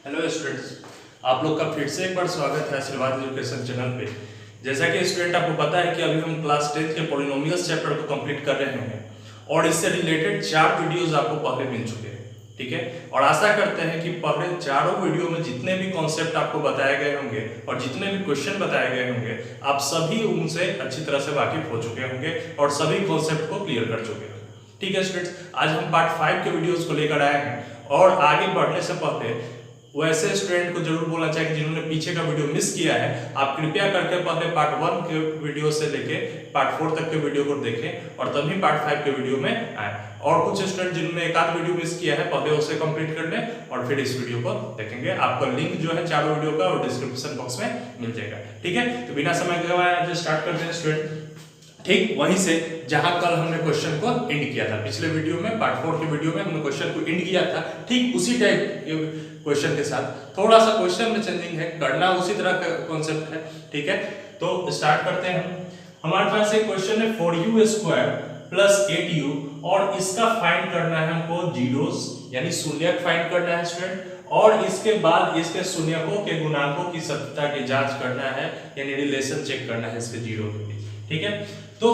Hello students, आप लोग का फिर से एक बार स्वागत है आशीर्वाद एजुकेशन चैनल पे। जैसा कि स्टूडेंट आपको पता है कि अभी हम क्लास 10 के पॉलिनोमियल्स चैप्टर को कंप्लीट कर रहे हैं और इससे रिलेटेड 4 वीडियोस आपको पहले मिल चुके हैं, ठीक है। और आशा करते हैं कि पहले चारों वीडियो में जितने भी कॉन्सेप्ट आपको बताए गए होंगे और जितने भी क्वेश्चन बताए गए होंगे आप सभी उनसे अच्छी तरह से वाकिफ हो चुके होंगे और सभी कॉन्सेप्ट को क्लियर कर चुके होंगे, ठीक है स्टूडेंट्स। आज हम पार्ट 5 के वीडियोस को लेकर आए हैं और आगे बढ़ने से पहले वैसे स्टूडेंट को जरूर बोलना चाहिए कि जिन्होंने पीछे का वीडियो मिस किया है, आप कृपया करके पहले पार्ट 1 के वीडियो से लेके पार्ट 4 तक के वीडियो को देखें और तभी पार्ट 5 के वीडियो में आए। और कुछ स्टूडेंट जिन्होंने एक आध वीडियो मिस किया है पहले उसे कंप्लीट कर लें और फिर इस वीडियो को देखेंगे। आपका लिंक जो है चारों वीडियो का और डिस्क्रिप्शन बॉक्स में मिल जाएगा, ठीक है। तो बिना समय गवाए आज स्टार्ट करते हैं स्टूडेंट, ठीक वहीं से जहां कल हमने क्वेश्चन को एंड किया था। पिछले वीडियो में पार्ट 4 के वीडियो में हमने क्वेश्चन को एंड किया था, ठीक उसी टाइप के क्वेश्चन के साथ। थोड़ा सा क्वेश्चन में चेंजिंग है, करना उसी तरह का कॉन्सेप्ट है, ठीक है। तो स्टार्ट करते हैं हम। हमारे पास एक क्वेश्चन है 4u² प्लस 8u और इसका फाइंड करना है हमको जीरोस यानी शून्यक फाइंड करना है स्टूडेंट, और इसके बाद इसके शून्यकों के गुणांकों की सत्यता की जांच करना है यानी रिलेशन चेक करना है इसके जीरो के बीच, ठीक है। तो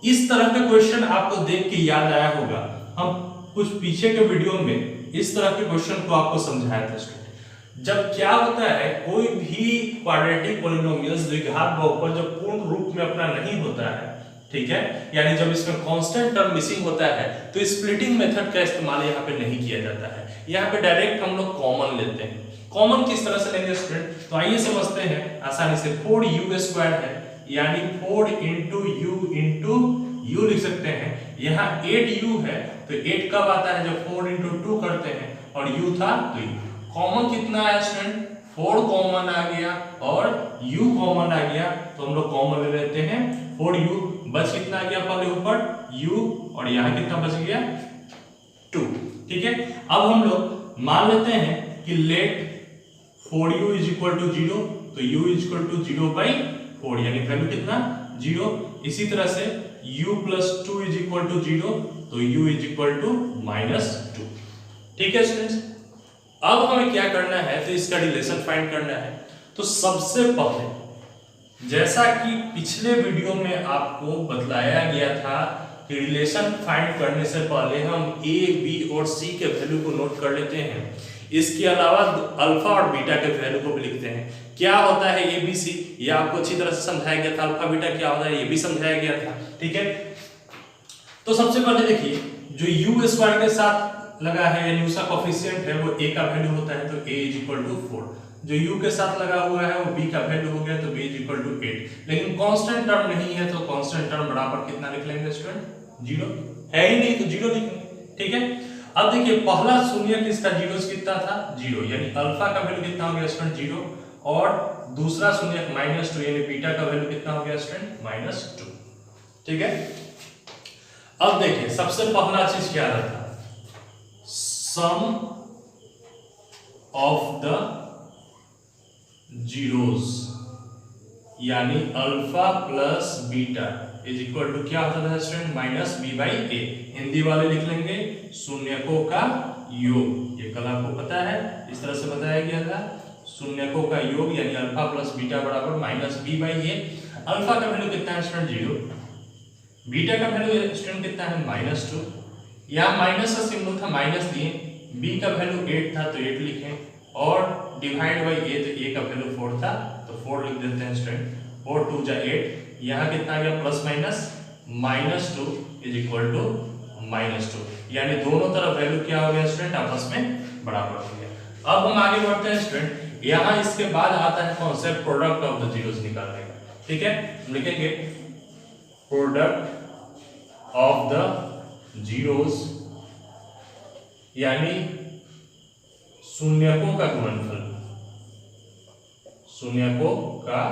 इस तरह का क्वेश्चन आपको देख के याद आया होगा, हम कुछ पीछे के वीडियो में इस तरह के क्वेश्चन को आपको समझाया था स्टूडेंट। जब क्या होता है कोई भी क्वाड्रेटिक पॉलिनोमियल्स द्विघात बहुपद जब पूर्ण रूप में अपना नहीं होता है, ठीक है, यानी जब इसमें कांस्टेंट टर्म मिसिंग होता है तो स्प्लिटिंग मेथड का इस्तेमाल यहाँ पे नहीं किया जाता है। यहाँ पे डायरेक्ट हम लोग कॉमन लेते हैं। कॉमन किस तरह से लेंगे स्टूडेंट, तो आइए समझते हैं आसानी से। 4u² है यानी 4 इंटू यू लिख सकते हैं। यहाँ 8u है तो 8 कब आता है जब 4 इंटू 2 करते हैं और u था तो u। कॉमन कितना आया स्टूडेंट, 4 कॉमन आ गया और u कॉमन आ गया, तो हम लोग कॉमन ले लेते हैं 4u। बच कितना आ गया पहले ऊपर u और यहाँ कितना बच गया 2, ठीक है। अब हम लोग मान लेते हैं कि late 4u is equal to 0, तो u इज इक्वल टू 0/4 यानी वैल्यू कितना 0। इसी तरह से u plus 2 is equal to 0, तो u इज इक्वल टू -2, ठीक है स्टूडेंट्स। अब हमें क्या करना है, तो इसका रिलेशन फाइंड करना है। तो सबसे पहले जैसा कि पिछले वीडियो में आपको बतलाया गया था कि रिलेशन फाइंड करने से पहले हम a, b और c के वैल्यू को नोट कर लेते हैं। इसके अलावा अल्फा और बीटा के वैल्यू को भी लिखते हैं। क्या होता है ए बी सी, ये आपको अच्छी तरह से समझाया गया था। अल्फा बीटा क्या होता है ये भी समझाया गया था, ठीक है। तो सबसे पहले देखिए जो u² के साथ लगा है यानी उसका कोफिशिएंट है वो a का वैल्यू होता है, तो a इज इक्वल टू 4। जो u के साथ लगा हुआ है वो b का वैल्यू हो गया, तो b इज इक्वल टू 8। लेकिन कांस्टेंट टर्म नहीं है तो कांस्टेंट टर्म बराबर कितना लिख लेंगे स्टूडेंट, 0 है ही नहीं तो 0 लिखेंगे, ठीक है। अब देखिए पहला शून्यक इसका जीरो कितना था 0, यानी अल्फा का वैल्यू कितना हो गया स्टूडेंट 0, और दूसरा शून्यक -2 यानी बीटा का वैल्यू कितना हो गया स्टूडेंट -2, ठीक है। अब देखिए सबसे पहला चीज क्या रहता है, सम ऑफ द जीरोस यानी alpha plus beta is equal to क्या होता है स्टूडेंट -b/a। हिंदी वाले लिख लेंगे शून्यकों का योग, ये कल आपको पता है इस तरह से बताया गया था। शून्यकों का योग यानी अल्फा प्लस बीटा बराबर -b/a। अल्फा का वैल्यू कितना है स्टूडेंट 0, बीटा का वैल्यू स्टूडेंट कितना है -2। यहाँ माइनस का सिंबल था माइनस दिए, b का वैल्यू 8 था तो 8 लिखें, और डिवाइड बाई a तो a का वैल्यू 4 था तो 4 लिख देते हैं स्टूडेंट। 4 2 जा 8, यहाँ कितना आ गया plus minus -2 is equal to -2, यानी दोनों तरफ वैल्यू क्या हो गया स्टूडेंट आपस में बराबर हो गया। अब हम आगे बढ़ते हैं स्टूडेंट, यहाँ इसके बाद आता है concept product of the zeros निकालने का, ठीक है। हम लिखेंगे प्रोडक्ट ऑफ द जीरोस यानी शून्यकों का गुणनफल, शून्यकों का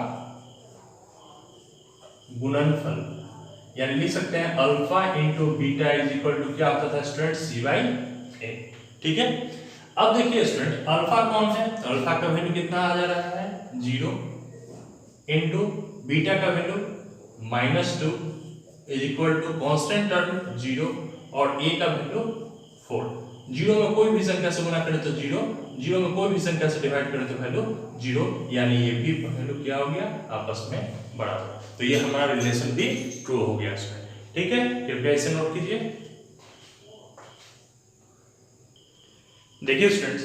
गुणनफल, यानी लिख सकते हैं alpha into beta is equal to क्या होता था स्टूडेंट c/a, ठीक है। अब देखिए स्टूडेंट अल्फा कौन है, तो अल्फा का वैल्यू कितना आ जा रहा है 0 इंटू बीटा का value -2 is equal to constant term 0 और a का वैल्यू 4। जीरो में कोई भी संख्या से गुना करें तो जीरो, जीरो में कोई भी संख्या से डिवाइड करें तो वैल्यू जीरो, यानी ये भी वैल्यू क्या हो गया, आपस में बराबर। तो ये हमारा रिलेशन भी ट्रू हो गया इसमें। ठीक है, कृपया इसे नोट कीजिए। देखिए स्टूडेंट्स,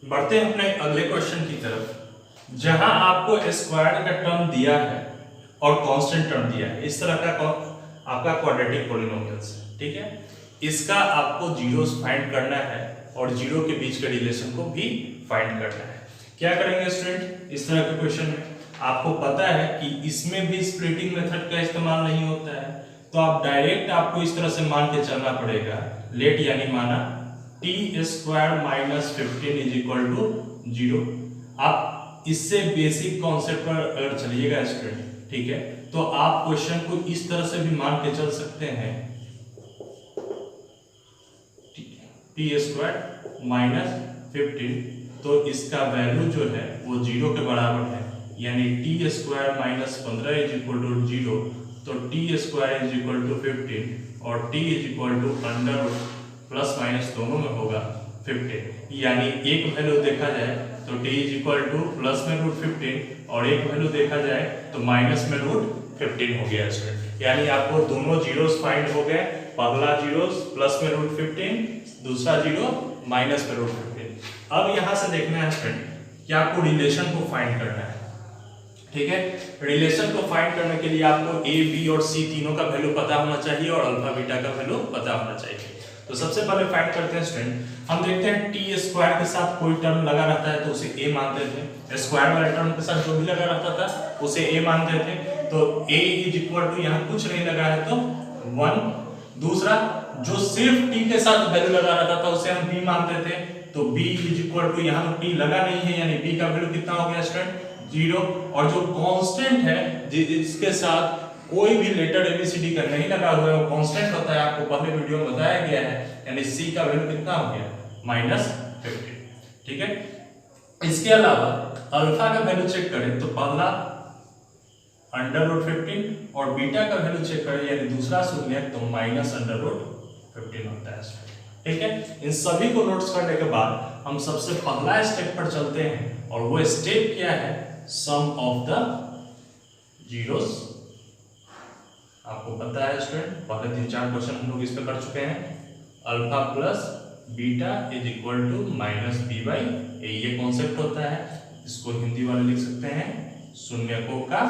बढ़ते हैं अपने अगले क्वेश्चन की तरफ, जहां आपको स्क्वायर्ड का टर्म दिया है और कांस्टेंट टर्म दिया है, इस तरह का आपका क्वाड्रेटिक पॉलिनोमियल्स है। ठीक है, इसका आपको जीरोस फाइंड करना है और जीरो के बीच के रिलेशन को भी फाइंड करना है। क्या करेंगे स्टूडेंट, इस तरह के क्वेश्चन में आपको पता है कि इसमें भी स्प्लिटिंग मेथड का इस्तेमाल नहीं होता है, तो आप डायरेक्ट आपको इस तरह से मान के चलना पड़ेगा, लेट यानी माना T square minus 15 is equal to zero. आप इससे बेसिक कॉन्सेप्ट पर अगर चलिएगा स्टूडेंट, ठीक है, तो आप क्वेश्चन को इस तरह से भी मान के चल सकते हैं, टी स्क्वायर माइनस 15, तो इसका वैल्यू जो है वो जीरो के बराबर है, यानी T square minus 15 is equal to zero, तो T square is equal to 15 और T is equal to under plus minus दोनों में होगा 15, यानी एक वैल्यू देखा जाए तो t is equal to plus में रूट 15 और एक वैल्यू देखा जाए तो माइनस में रूट 15 हो गया स्टूडेंट। यानी आपको दोनों जीरोस फाइंड हो गए, पहला जीरोस प्लस में रूट 15, दूसरा जीरो माइनस में रूट 15। अब यहां से देखना है स्टूडेंट कि आपको रिलेशन को फाइंड करना है। ठीक है, रिलेशन को फाइंड करने के लिए आपको a, b और c तीनों का वैल्यू पता होना चाहिए और अल्फा बीटा का वैल्यू पता होना चाहिए। तो सबसे पहले फाइंड करते हैं स्टूडेंट, हम देखते हैं टी स्क्वायर के साथ कोई टर्म लगा रहता है तो उसे a मानते थे, स्क्वायर वाले टर्म के साथ जो भी लगा रहता था उसे a मानते थे, तो a इज इक्वल टू यहाँ कुछ नहीं लगा है तो 1। दूसरा, जो सिर्फ t के साथ वैल्यू लगा रहता था उसे हम b मानते थे, तो b इज इक्वल टू यहाँ t लगा नहीं है, यानी b का वैल्यू कितना हो गया स्टूडेंट, जीरो। और जो कांस्टेंट है जिसके साथ कोई भी लेटर एबीसीडी का नहीं लगा हुआ है वो कांस्टेंट होता है, आपको पहले वीडियो में बताया गया है, यानी c का वैल्यू कितना हो गया, -15। ठीक है, इसके अलावा अल्फा का वैल्यू चेक करें तो पहला √15 और बीटा का वैल्यू चेक करें यानी दूसरा शून्य तो -√15 होता है। ठीक है, इन सभी को नोट्स करने के बाद हम सबसे पहला स्टेप पर चलते हैं और वो स्टेप क्या है, सम ऑफ द जीरोस। आपको पता है स्टूडेंट, पहले 3-4 क्वेश्चन हम लोग इस पे कर चुके हैं, alpha plus beta is equal to -b/a, ये कॉन्सेप्ट होता है, इसको हिंदी वाले लिख सकते हैं शून्यकों का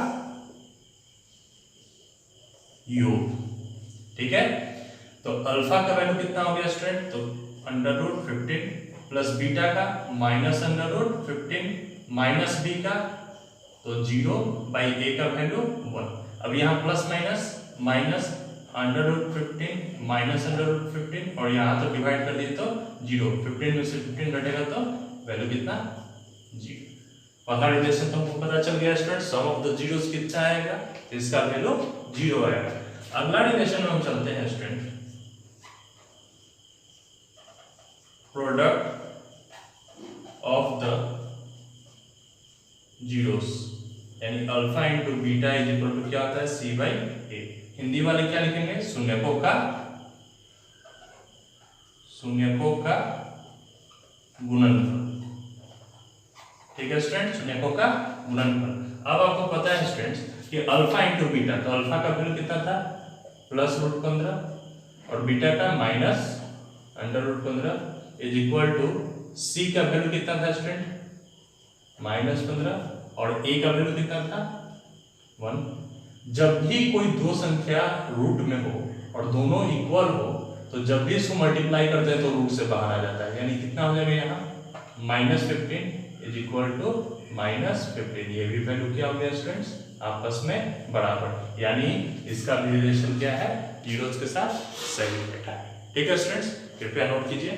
योग। ठीक है, तो अल्फा का वैल्यू कितना हो गया स्टूडेंट, तो √15 प्लस बीटा का -√15 माइनस b का तो 0/a का वैल्यू 1। अब यहाँ प्लस माइनस √15 माइनस √15 और यहाँ तो डिवाइड कर दिए तो 0, 15 में से 15 घटेगा तो वैल्यू कितना, 0। पहला रिलेशन तो हमको पता चल गया student, sum of the zeros कितना आएगा, इसका वैल्यू 0 आएगा। अगला रिलेशन में हम चलते हैं student, product of the zeros, यानी alpha into beta is equal to क्या होता है, c/a। हिंदी वाले क्या लिखेंगे, शून्यकों का गुणनफल। ठीक है स्टूडेंट, शून्यकों का गुणनफल। अब आपको पता है स्टूडेंट्स कि अल्फा इंटू बीटा, तो अल्फा का वैल्यू कितना था, +√15 और बीटा का -√15 इज इक्वल टू c का वैल्यू कितना था स्टूडेंट, -15 और a का वैल्यू कितना था, 1। जब भी कोई दो संख्या रूट में हो और दोनों इक्वल हो तो जब भी इसको मल्टीप्लाई करते हैं तो रूट से बाहर आ जाता है, यानी कितना हो जाएगा यहाँ, -15 इज इक्वल टू -15। ये भी वैल्यू क्या हो गया स्टूडेंट्स, आपस में बराबर, यानी इसका रिलेशन क्या है, जीरोस के साथ सही बैठा है। ठीक है स्टूडेंट्स, कृपया नोट कीजिए।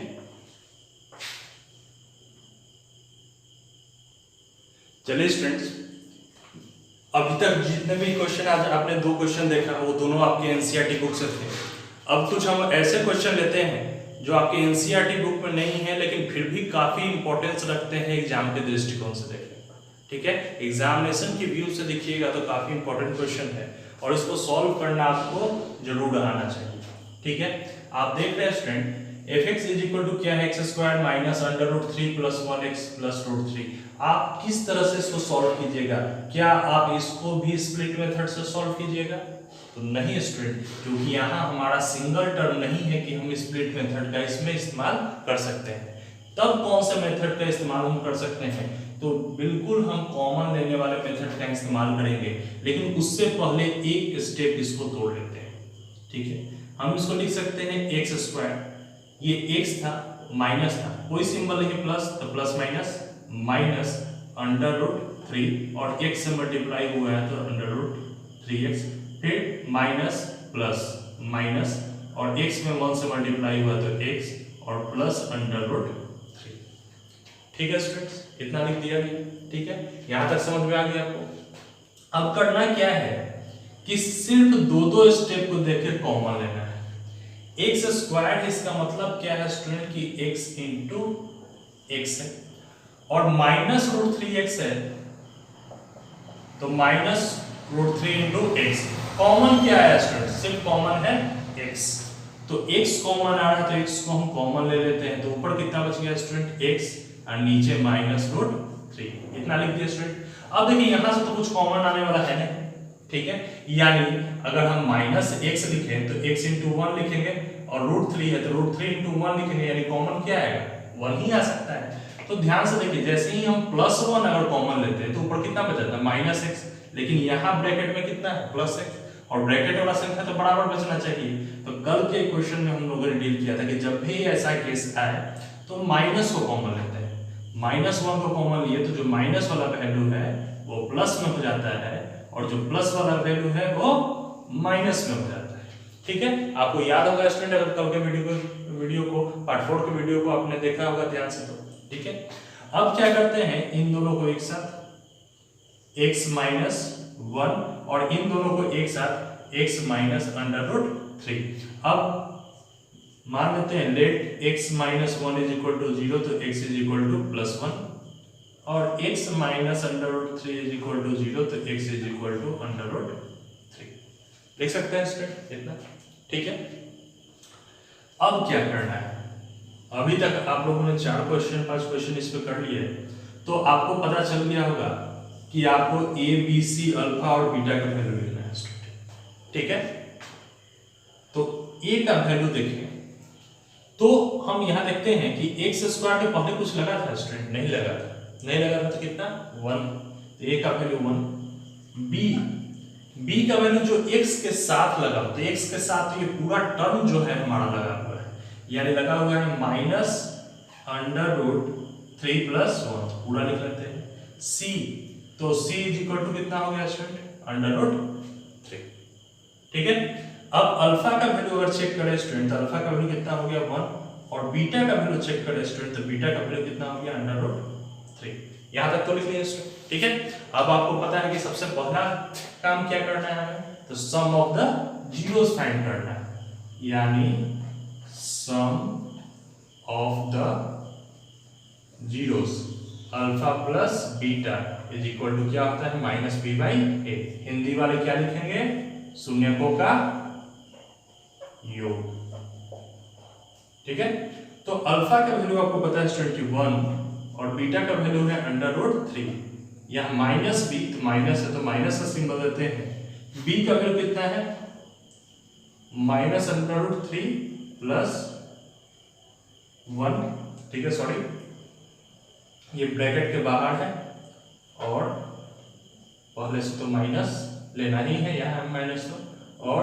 चलिए स्टूडेंट्स, अभी तक जितने भी क्वेश्चन आज आपने 2 क्वेश्चन देखा वो दोनों आपके एनसीईआरटी बुक से थे। अब कुछ हम ऐसे क्वेश्चन लेते हैं जो आपके एनसीईआरटी बुक में नहीं है लेकिन फिर भी काफी इंपॉर्टेंस रखते हैं एग्जाम के दृष्टिकोण से देखने। ठीक है, एग्जामिनेशन की व्यू से देखिएगा तो काफी इंपॉर्टेंट क्वेश्चन है और इसको सॉल्व करना आपको जरूर आना चाहिए। ठीक है, आप देख रहे हैं student, F x is equal to क्या है, x square minus under root 3 plus 1x प्लस रूट 3। आप किस तरह से इसको सॉल्व कीजिएगा? क्या आप इसको भी स्प्लिट मेथड से सॉल्व कीजिएगा? तो नहीं स्टूडेंट, क्योंकि यहाँ हमारा सिंगल टर्म नहीं है कि हम स्प्लिट मेथड का इसमें इस्तेमाल कर सकते हैं। तब कौन सा मेथड का इस्तेमाल हम कर सकते हैं? तो बिल्कुल हम कॉमन लेने वाले मेथड का इस्तेमाल करेंगे, लेकिन उससे पहले एक स्टेप इसको तोड़ लेते हैं। ठीक है, हम इसको लिख सकते हैं एक्स स्क्वायर, ये एक्स था माइनस था, कोई सिंबल नहीं प्लस, तो plus minus minus under root 3 और x से मल्टीप्लाई हुआ है तो अंडर रूट 3x, फिर माइनस प्लस माइनस और x में 1 से मल्टीप्लाई हुआ तो x और प्लस अंडर रूट 3। ठीक है स्टूडेंट्स, इतना लिख दिया गया। ठीक है, यहां तक समझ में आ गया आपको। अब करना क्या है कि सिर्फ दो स्टेप को देखकर कॉमन लेना है। एक्स स्क्वायर, इसका मतलब क्या है स्टूडेंट कि x इंटू एक्स है और माइनस रूट 3x है तो minus root 3 into x. Common क्या है स्टूडेंट? सिर्फ कॉमन है x, तो x कॉमन आ रहा है तो x को हम कॉमन ले लेते हैं। तो ऊपर कितना बच गया स्टूडेंट? x और नीचे माइनस रूट 3, इतना लिख दिया स्टूडेंट। अब देखिए यहां से तो कुछ कॉमन आने वाला है नहीं, ठीक है, यानी अगर हम माइनस x लिखें तो x इंटू 1 लिखेंगे और रूट 3 है तो रूट 3 इंटू 1 लिखेंगे, यानी कॉमन क्या आएगा? 1 ही आ सकता है। तो ध्यान से देखिए, जैसे ही हम प्लस 1 अगर कॉमन लेते हैं तो ऊपर कितना बच जाता है? माइनस x, लेकिन यहाँ ब्रैकेट में कितना है? प्लस x, और ब्रैकेट वाला संख्या तो बराबर बचना चाहिए। तो कल के क्वेश्चन में हम लोगों ने डील किया था कि जब भी ऐसा केस आए तो माइनस को कॉमन लेते हैं। माइनस 1 को कॉमन लिए तो जो माइनस वाला वैल्यू है वो प्लस में हो जाता है और जो प्लस वाला वैल्यू है वो माइनस में हो जाता है। ठीक है, आपको याद होगा स्टूडेंट, अगर कल के वीडियो को पार्ट 4 के वीडियो को आपने देखा होगा ध्यान से तो। ठीक है, अब क्या करते हैं, इन दोनों को एक साथ x माइनस 1 और इन दोनों को एक साथ x माइनस अंडर रूट 3। अब मान लेते हैं let x minus 1 is equal to 0, तो x is equal to plus 1 और x minus under root 3 is equal to 0, तो x is equal to under root 3। देख सकते हैं स्टूडेंट इतना। ठीक है, अब क्या करना है? अभी तक आप लोगों ने 4 क्वेश्चन 5 क्वेश्चन इस पे कर लिए, तो आपको पता चल गया होगा कि आपको a b c अल्फा और बीटा का वैल्यू लिखना है स्टूडेंट। ठीक है, तो a का वैल्यू देखें तो हम यहां देखते हैं कि x स्क्वायर के पहले कुछ लगा था स्टूडेंट? नहीं लगा था। नहीं लगा था तो कितना? 1, तो a का वैल्यू 1। b का वैल्यू जो x के साथ लगा, तो x के साथ ये पूरा टर्म जो है हमारा लगा हुआ है, यानी लगा हुआ है माइनस अंडर रूट 3 प्लस 1, पूरा लिख लेते हैं। c, तो c इज इक्वल टू कितना हो गया स्टूडेंट? Under root 3। ठीक है, अब अल्फा का वैल्यू अगर चेक करें स्टूडेंट तो अल्फा का वैल्यू कितना हो गया? 1, और बीटा का वैल्यू चेक करें स्टूडेंट तो बीटा का वैल्यू कितना हो गया? Under root 3। यहां तक तो लिख लिया स्टूडेंट। ठीक है, अब आपको पता है कि सबसे पहला काम क्या करना है हमें? तो sum of the zeros find करना है, यानी sum of the zeros alpha plus beta is equal to क्या होता है? Minus B by A. Hindi वाले क्या लिखेंगे? शून्यकों का योग। ठीक है, तो अल्फा का वैल्यू आपको पता है स्टूडेंट की 1 और बीटा का वैल्यू है अंडर रूट 3। यहां माइनस बी, तो माइनस है तो माइनस का सिंबल देते हैं। बी का वैल्यू कितना है? Minus under root 3 plus 1। ठीक है, सॉरी ये ब्रैकेट के बाहर है और पहले से तो माइनस लेना ही है, यहाँ माइनस तो, और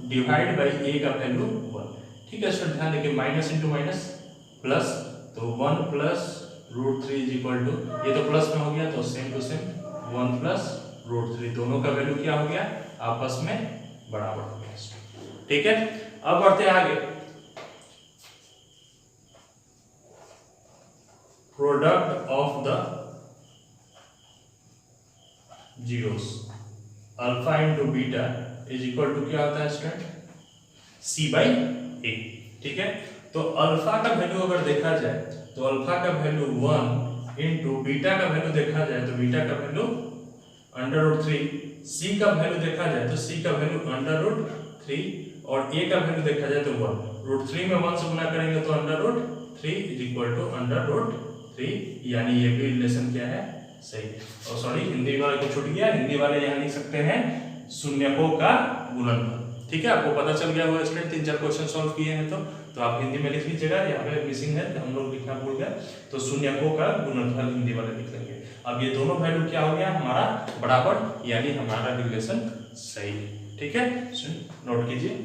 डिवाइड बाई ए का वैल्यू 1। ठीक है स्टूडेंट, ध्यान देखिए माइनस इंटू माइनस प्लस, तो 1 plus root 3 is equal to, ये तो प्लस में हो गया तो same to same 1 plus root 3, दोनों का वैल्यू क्या हो गया? आपस में बराबर हो गया। ठीक है, अब बढ़ते हैं आगे। Product of the zeros alpha into beta is equal to क्या होता है स्टूडेंट? c बाई ए। ठीक है, तो अल्फा का वैल्यू अगर देखा जाए तो अल्फा का वैल्यू 1 इंटू बीटा का वैल्यू देखा जाए तो बीटा का वैल्यू अंडर रूट 3, c का वैल्यू देखा जाए तो c का वैल्यू अंडर रूट 3 और a का वैल्यू देखा जाए तो 1। √3 में 1 से गुना करेंगे तो √3 इज इक्वल टू √3, यानी ये भी रिलेशन क्या है, सही है। और सॉरी हिंदी वाले को छूट गया, हिंदी वाले यहाँ लिख सकते हैं शून्यकों का गुणनफल। ठीक है, आपको पता चल गया होगा स्टूडेंट, 3-4 क्वेश्चन सॉल्व किए हैं तो आप हिंदी में लिख लीजिएगा। यहाँ पे मिसिंग है, हम लोग लिखना भूल गए, तो शून्यकों का गुणनफल हिंदी वाले लिख लेंगे। अब ये दोनों वैल्यू क्या हो गया हमारा बराबर, यानी हमारा रिलेशन सही है। ठीक है, नोट कीजिए।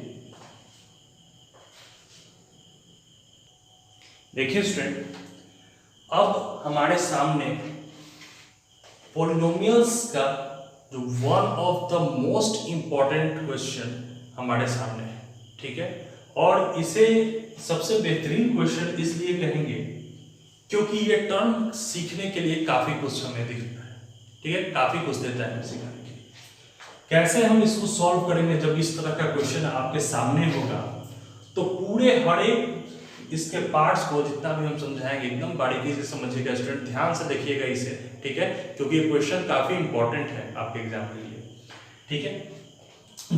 देखिए स्टूडेंट, अब हमारे सामने पॉलिनोमियल्स का जो one of the most important question हमारे सामने है। ठीक है, और इसे सबसे बेहतरीन क्वेश्चन इसलिए कहेंगे क्योंकि ये टर्म सीखने के लिए काफी कुछ हमें दिखता है। ठीक है, काफी कुछ देता है सीखने के लिए। कैसे हम इसको सॉल्व करेंगे, जब इस तरह का क्वेश्चन आपके सामने होगा तो पूरे हर एक इसके पार्ट्स को जितना भी हम समझाएंगे एकदम बारीकी से समझिएगा स्टूडेंट, ध्यान से देखिएगा इसे। ठीक है, क्योंकि ये क्वेश्चन काफी इंपॉर्टेंट है आपके एग्जाम के लिए। ठीक है,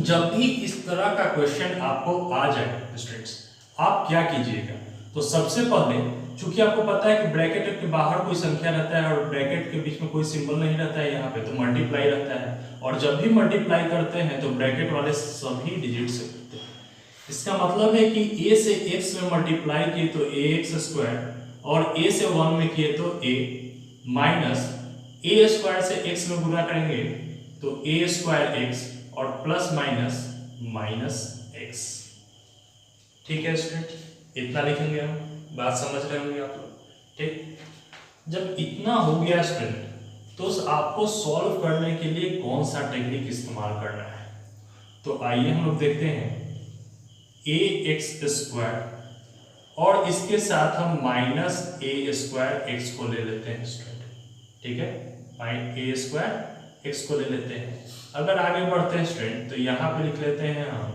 जब भी इस तरह का क्वेश्चन आपको आ जाए स्टूडेंट्स, आप क्या कीजिएगा, तो सबसे पहले चूंकि आपको पता है कि ब्रैकेट के बाहर कोई संख्या रहता है और ब्रैकेट के बीच में कोई सिंबल नहीं रहता है यहाँ पे, तो मल्टीप्लाई रहता है, और जब भी मल्टीप्लाई करते हैं तो ब्रैकेट वाले सभी डिजिट से करते हैं। इसका मतलब है कि a से x में मल्टीप्लाई किए तो ax², और a से 1 में किए तो a, माइनस a² से x में गुना करेंगे तो a²x, और प्लस माइनस x। ठीक है स्टूडेंट, इतना लिखेंगे हम, बात समझ रहे होंगे आप लोग। ठीक, जब इतना हो गया स्टूडेंट तो आपको सॉल्व करने के लिए कौन सा टेक्निक इस्तेमाल करना है, तो आइए हम लोग देखते हैं। ax² और इसके साथ हम -a² को ले लेते हैं स्टूडेंट। ठीक है, a² को ले लेते हैं। अगर आगे बढ़ते हैं स्टूडेंट तो यहाँ पे लिख लेते हैं हम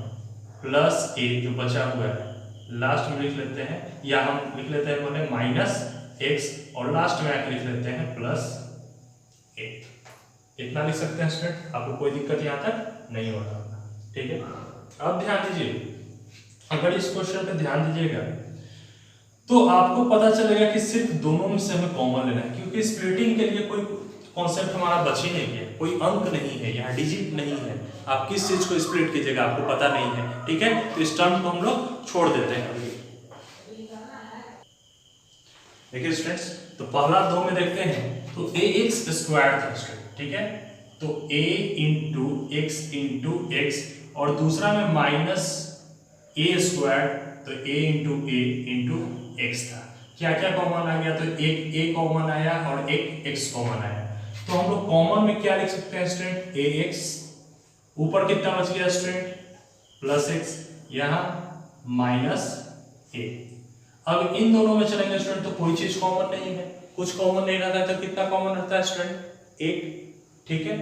+a जो बचा हुआ है, लास्ट में लिख लेते हैं, या हम लिख लेते हैं बोले -x, और लास्ट में आके लिख लेते हैं +a। इतना लिख सकते हैं स्टूडेंट, आपको कोई दिक्कत यहाँ तक नहीं हो रहा। ठीक है, अब ध्यान दीजिए, अगर इस क्वेश्चन पे ध्यान दीजिएगा तो आपको पता चलेगा कि सिर्फ दोनों में से हमें कॉमन लेना है, क्योंकि स्प्लिटिंग के लिए कोई कॉन्सेप्ट हमारा बच ही नहीं है, कोई अंक नहीं है, यहाँ डिजिट नहीं है। आप किस चीज को स्प्लिट कीजिएगा आपको पता नहीं है। ठीक है, तो इस टर्म को हम लोग छोड़ देते हैं। देखिए स्टूडेंट्स, तो पहला 2 में देखते हैं तो ax² था स्टूडेंट। ठीक है, तो a × x और दूसरा में -a², तो a × x था। क्या क्या कॉमन आ गया, तो एक a कॉमन आया और एक x कॉमन आया, तो हम लोग कॉमन में क्या लिख सकते हैं स्टूडेंट, ax, ऊपर कितना बच गया स्टूडेंट +x, यहाँ -a। अब इन दोनों में चलेंगे स्टूडेंट तो कोई चीज कॉमन नहीं है, कुछ कॉमन नहीं रहता है, तो कितना कॉमन रहता है स्टूडेंट, 1। ठीक है,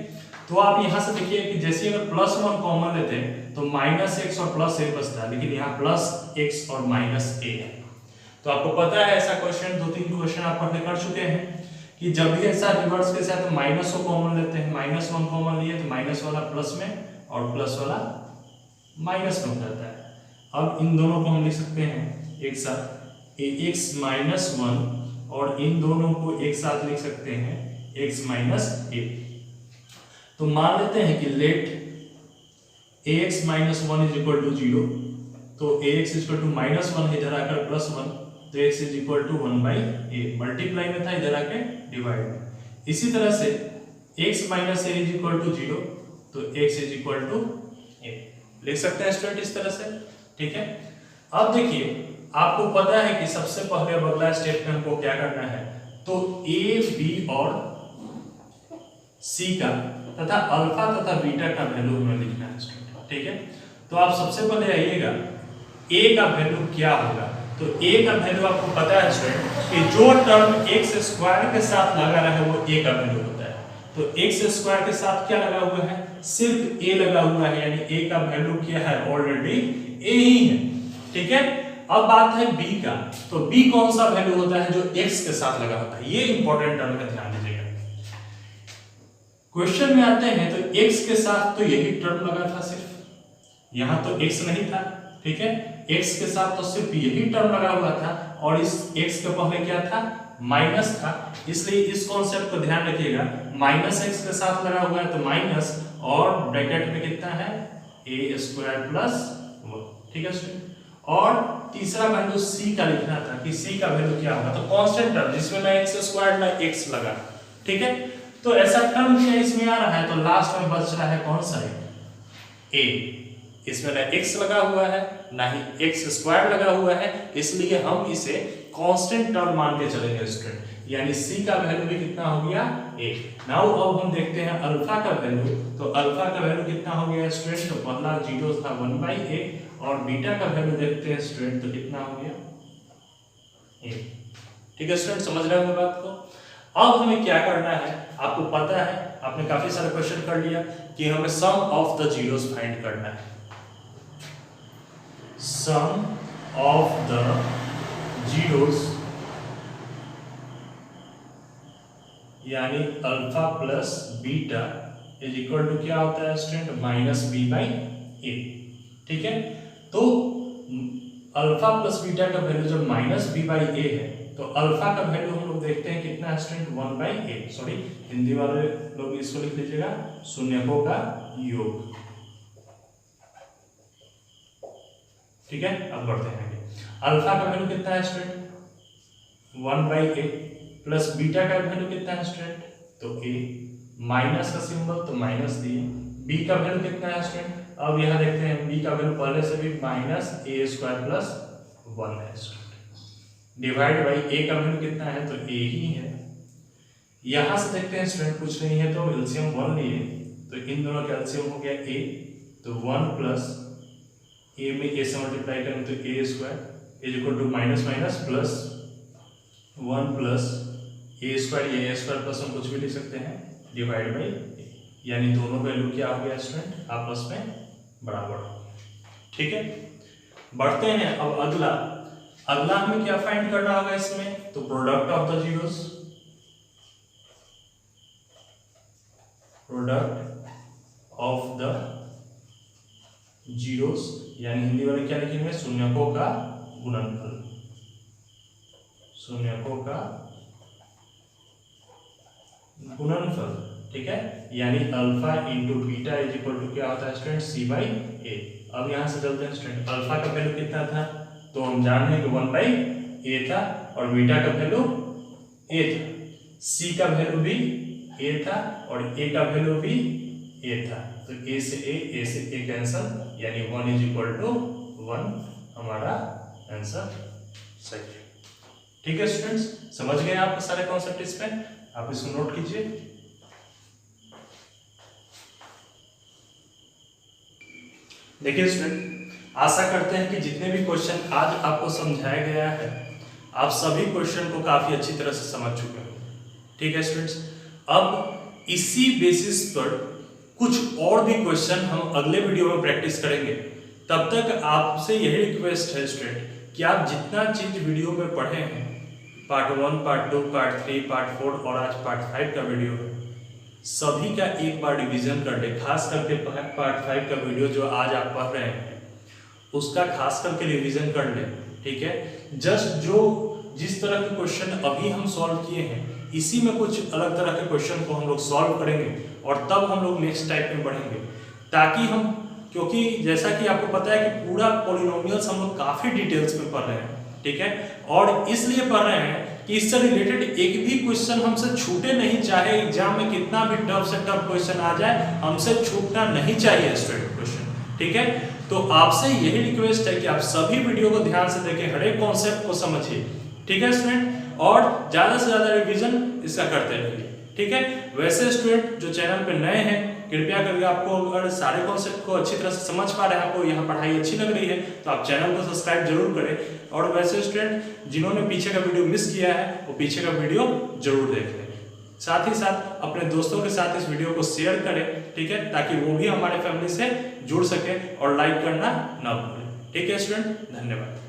तो आप यहां से देखिए कि जैसे अगर +1 कॉमन लेते हैं तो -x और +a बचता है, लेकिन यहाँ +x और -a है। तो आपको पता है ऐसा क्वेश्चन 2-3 क्वेश्चन आप पढ़ने कर चुके हैं कि जब भी ऐसा रिवर्स के साथ माइनस को कॉमन लेते हैं, -1 कॉमन लिए तो माइनस वाला प्लस में और प्लस वाला माइनस में हो जाता है। अब इन दोनों को हम लिख सकते हैं एक साथ, ax-1, और इन दोनों को एक साथ लिख सकते हैं x-a। तो मान लेते हैं कि लेट ax-1 = 0, तो ax = -1 इधर आकर +1, तो x = 1/a, मल्टीप्लाई में था इधर आके डिवाइड में। इसी तरह से x - a = 0, तो x = a लिख सकते हैं स्टूडेंट इस तरह से। ठीक है, अब देखिए आपको पता है कि सबसे पहले अगला स्टेप में हमको क्या करना है, तो a, b और c का तथा अल्फा तथा बीटा का वैल्यू हमें लिखना है स्टूडेंट। ठीक है, तो आप सबसे पहले आइएगा a का वैल्यू क्या होगा, तो a का वैल्यू आपको पता है स्टूडेंट कि जो टर्म x² के साथ लगा रहा है वो a का वैल्यू होता है। तो x² के साथ क्या लगा हुआ है, सिर्फ a लगा हुआ है, यानी a का वैल्यू क्या है, ऑलरेडी a ही है। ठीक है, अब बात है b का, तो b कौन सा वैल्यू होता है जो x के साथ लगा होता है, ये इंपॉर्टेंट टर्म का ध्यान दीजिएगा। क्वेश्चन में आते हैं तो x के साथ तो यही टर्म लगा था, सिर्फ यहां तो x नहीं था, ठीक है, x के साथ तो सिर्फ यही टर्म लगा हुआ था और इस x के पहले क्या था, माइनस था, इसलिए इस कॉन्सेप्ट को ध्यान रखिएगा, माइनस x के साथ लगा हुआ है तो माइनस और ब्रैकेट में कितना है a स्क्वायर प्लस 1, ठीक है स्टूडेंट। और तीसरा वैल्यू c का लिखना था कि c का वैल्यू क्या होगा, तो कांस्टेंट टर्म जिसमें ना x स्क्वायर ना x लगा, ठीक है, तो ऐसा टर्म भी इसमें आ रहा है तो लास्ट में बच रहा है कौन सा है, a, इसमें ना x लगा हुआ है ना ही x स्क्वायर लगा हुआ है, इसलिए हम इसे कांस्टेंट टर्म मान के चलेंगे स्टूडेंट, यानी c का वैल्यू भी कितना हो गया a। नाउ अब हम देखते हैं अल्फा का वैल्यू, तो अल्फा का वैल्यू कितना हो गया स्टूडेंट, तो पहला 0 था 1/a और बीटा का वैल्यू देखते हैं स्टूडेंट तो कितना हो गया a, ठीक है स्टूडेंट, समझ रहे होंगे बात को। अब हमें क्या करना है, आपको पता है, आपने काफी सारे क्वेश्चन कर लिया कि हमें sum of the zeros find करना है, सम ऑफ द जीरोस यानी alpha plus beta is equal to क्या होता है स्टूडेंट, माइनस b/a, ठीक है। तो अल्फा प्लस बीटा का वैल्यू जब माइनस b/a है तो अल्फा का वैल्यू हम लोग देखते हैं कितना है स्टूडेंट, 1/a, सॉरी हिंदी वाले लोग इसको लिख लीजिएगा शून्यकों का योग, ठीक है। अब बढ़ते हैं आगे, अल्फा का वैल्यू कितना है स्टूडेंट 1/a प्लस बीटा का वैल्यू कितना है स्टूडेंट, तो a, माइनस का सिंबल तो माइनस दिए, b का वैल्यू कितना है स्टूडेंट, अब यहां देखते हैं b का वैल्यू पहले से भी माइनस a स्क्वायर प्लस 1 है स्टूडेंट, डिवाइड बाई a का वैल्यू कितना है तो a ही है। यहां से देखते हैं स्टूडेंट कुछ नहीं है तो एलसीएम 1 लिए तो इन दोनों का एलसीएम हो गया a, तो 1 प्लस a में a से मल्टीप्लाई करें तो a square is equal to minus minus plus 1 plus a square, ये a स्क्वायर प्लस हम कुछ भी लिख सकते हैं डिवाइड बाई, यानी दोनों वैल्यू क्या हो गया स्टूडेंट आपस में बराबर, ठीक है। बढ़ते हैं अब अगला हमें क्या फाइंड करना होगा इसमें, तो product of the zeros, product of the zeros यानी हिंदी वाले क्या लिखेंगे, शून्यकों का गुणनफल, शून्यकों का गुणनफल, ठीक है, यानी alpha into beta is equal to क्या होता है स्टूडेंट, c/a। अब यहां से चलते हैं स्टूडेंट, अल्फा का वैल्यू कितना था, तो हम जान रहे हैं कि 1/a था और बीटा का वैल्यू a था, c का वैल्यू भी a था और a का वैल्यू भी a था, तो a से a कैंसल, यानी 1 इज इक्वल टू 1 हमारा आंसर सही है, ठीक है स्टूडेंट्स, समझ गए आप सारे कॉन्सेप्ट इसमें, आप इसको नोट कीजिए। देखिए स्टूडेंट, आशा करते हैं कि जितने भी क्वेश्चन आज आपको समझाया गया है आप सभी क्वेश्चन को काफी अच्छी तरह से समझ चुके हो, ठीक है स्टूडेंट्स। अब इसी बेसिस पर कुछ और भी क्वेश्चन हम अगले वीडियो में प्रैक्टिस करेंगे, तब तक आपसे यही रिक्वेस्ट है स्टूडेंट कि आप जितना चीज वीडियो में पढ़े हैं, पार्ट 1, पार्ट 2, पार्ट 3, पार्ट 4 और आज पार्ट 5 का वीडियो है, सभी का एक बार रिवीजन कर ले, खास करके पार्ट 5 का वीडियो जो आज आप पढ़ रहे हैं उसका खास करके रिवीजन कर ले, ठीक है। जस्ट जिस तरह के क्वेश्चन अभी हम सॉल्व किए हैं इसी में कुछ अलग तरह के क्वेश्चन को हम लोग सॉल्व करेंगे और तब हम लोग नेक्स्ट टाइप में बढ़ेंगे, ताकि हम, क्योंकि जैसा कि आपको पता है कि पूरा पॉलिनोमियल्स हम लोग काफी डिटेल्स में पढ़ रहे हैं, ठीक है, और इसलिए पढ़ रहे हैं कि इससे रिलेटेड एक भी क्वेश्चन हमसे छूटे नहीं, चाहे एग्जाम में कितना भी टफ से टफ क्वेश्चन आ जाए हमसे छूटना नहीं चाहिए स्टूडेंट क्वेश्चन, ठीक है। तो आपसे यही रिक्वेस्ट है कि आप सभी वीडियो को ध्यान से देखें, हर एक कॉन्सेप्ट को समझिए, ठीक है स्टूडेंट, और ज्यादा से ज्यादा रिवीजन इसका करते रहिए, ठीक है। वैसे स्टूडेंट जो चैनल पे नए हैं कृपया करके, आपको अगर सारे कॉन्सेप्ट को अच्छी तरह से समझ पा रहे हैं, आपको यहाँ पढ़ाई अच्छी लग रही है तो आप चैनल को सब्सक्राइब जरूर करें, और वैसे स्टूडेंट जिन्होंने पीछे का वीडियो मिस किया है वो पीछे का वीडियो जरूर देख लें, साथ ही साथ अपने दोस्तों के साथ इस वीडियो को शेयर करें, ठीक है, ताकि वो भी हमारे फैमिली से जुड़ सके और लाइक करना ना भूलें, ठीक है स्टूडेंट, धन्यवाद।